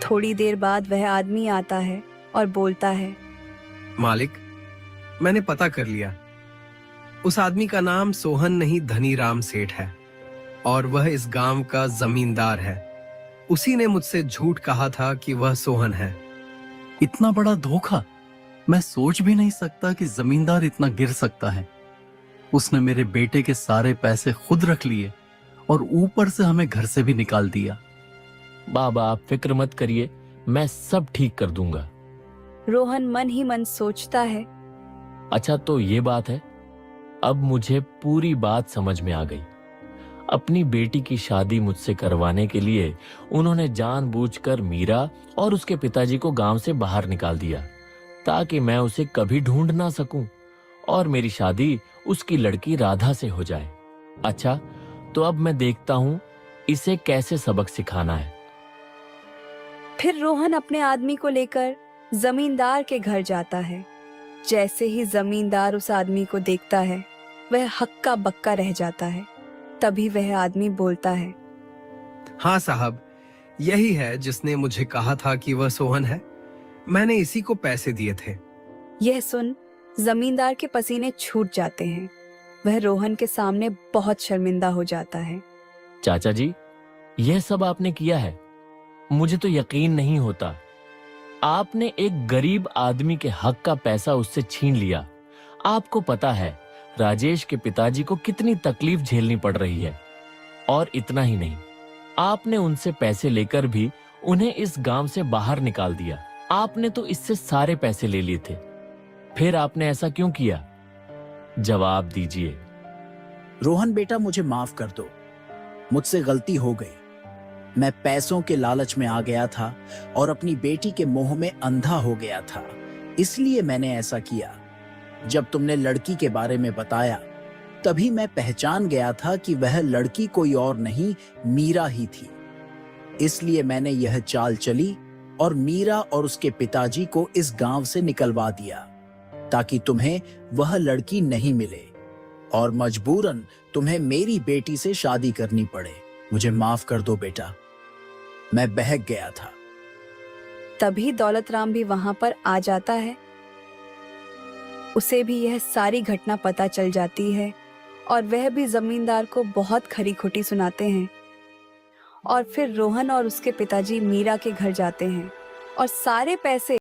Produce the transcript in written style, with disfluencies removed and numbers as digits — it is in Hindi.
थोड़ी देर बाद वह आदमी आता है और बोलता है, मालिक, मैंने पता कर लिया। उस आदमी का नाम सोहन नहीं धनीराम सेठ है और वह इस गांव का जमींदार है। उसी ने मुझसे झूठ कहा था कि वह सोहन है। इतना बड़ा धोखा! मैं सोच भी नहीं सकता कि जमींदार इतना गिर सकता है। उसने मेरे बेटे के सारे पैसे खुद रख लिए और ऊपर से हमें घर से भी निकाल दिया। बाबा, आप फिक्र मत करिए, मैं सब ठीक कर दूंगा। रोहन मन ही मन सोचता है, अच्छा तो ये बात है, अब मुझे पूरी बात समझ में आ गई। अपनी बेटी की शादी मुझसे करवाने के लिए उन्होंने जानबूझकर मीरा और उसके पिताजी को गांव से बाहर निकाल दिया ताकि मैं उसे कभी ढूंढ ना सकूं और मेरी शादी उसकी लड़की राधा से हो जाए। अच्छा, तो अब मैं देखता हूं इसे कैसे सबक सिखाना है। फिर रोहन अपने आदमी को लेकर जमींदार के घर जाता है। जैसे ही जमींदार उस आदमी को देखता है, वह हक्का बक्का रह जाता है। तभी वह आदमी बोलता है, हाँ साहब, यही है जिसने मुझे कहा था कि वह सोहन है। मैंने इसी को पैसे दिए थे। यह सुन जमींदार के पसीने छूट जाते हैं। वह रोहन के सामने बहुत शर्मिंदा हो जाता है। चाचा जी, यह सब आपने किया है, मुझे तो यकीन नहीं होता। आपने एक गरीब आदमी के हक का पैसा उससे छीन लिया। आपको पता है राजेश के पिताजी को कितनी तकलीफ झेलनी पड़ रही है। और इतना ही नहीं, आपने उनसे पैसे लेकर भी उन्हें इस गांव से बाहर निकाल दिया। आपने तो इससे सारे पैसे ले लिए थे। फिर आपने ऐसा क्यों किया? जवाब दीजिए। रोहन बेटा, मुझे माफ कर दो, मुझसे गलती हो गई। मैं पैसों के लालच में आ गया था और अपनी बेटी के मोह में अंधा हो गया था, इसलिए मैंने ऐसा किया। जब तुमने लड़की के बारे में बताया, तभी मैं पहचान गया था कि वह लड़की कोई और नहीं, मीरा ही थी। इसलिए मैंने यह चाल चली और मीरा और उसके पिताजी को इस गांव से निकलवा दिया ताकि तुम्हें वह लड़की नहीं मिले और मजबूरन तुम्हें मेरी बेटी से शादी करनी पड़े। मुझे माफ कर दो बेटा, मैं बहक गया था। तभी दौलत राम भी वहां पर आ जाता है। उसे भी यह सारी घटना पता चल जाती है और वह भी जमींदार को बहुत खरी खोटी सुनाते हैं। और फिर रोहन और उसके पिताजी मीरा के घर जाते हैं और सारे पैसे